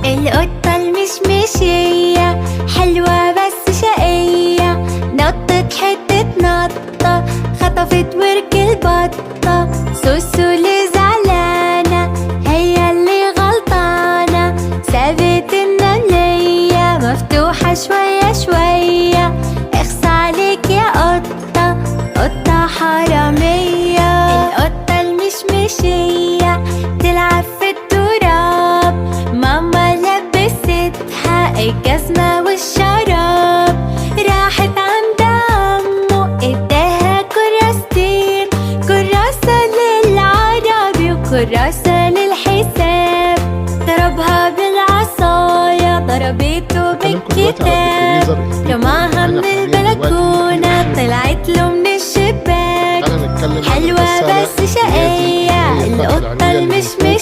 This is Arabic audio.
القطة المشمشية حلوة بس شقية، نطت حتة نطة خطفت ورك البطة. سوسو اللي زعلانة هي اللي غلطانة، سابت النملية مفتوحة شوية شوية. اخس عليك يا قطة، قطة حرامية. القطة المشمشية تلعب في التراب، ماما لبستها الجزمة والشراب. راحت عند عمو اداها كراستين، كراسة للعربي وكراسة للحساب. ضربها بالعصاية ضربته بالكتاب، رماها من البلكونة طلعت له من الشباك. حلوة بس شقية القطة المشمشية.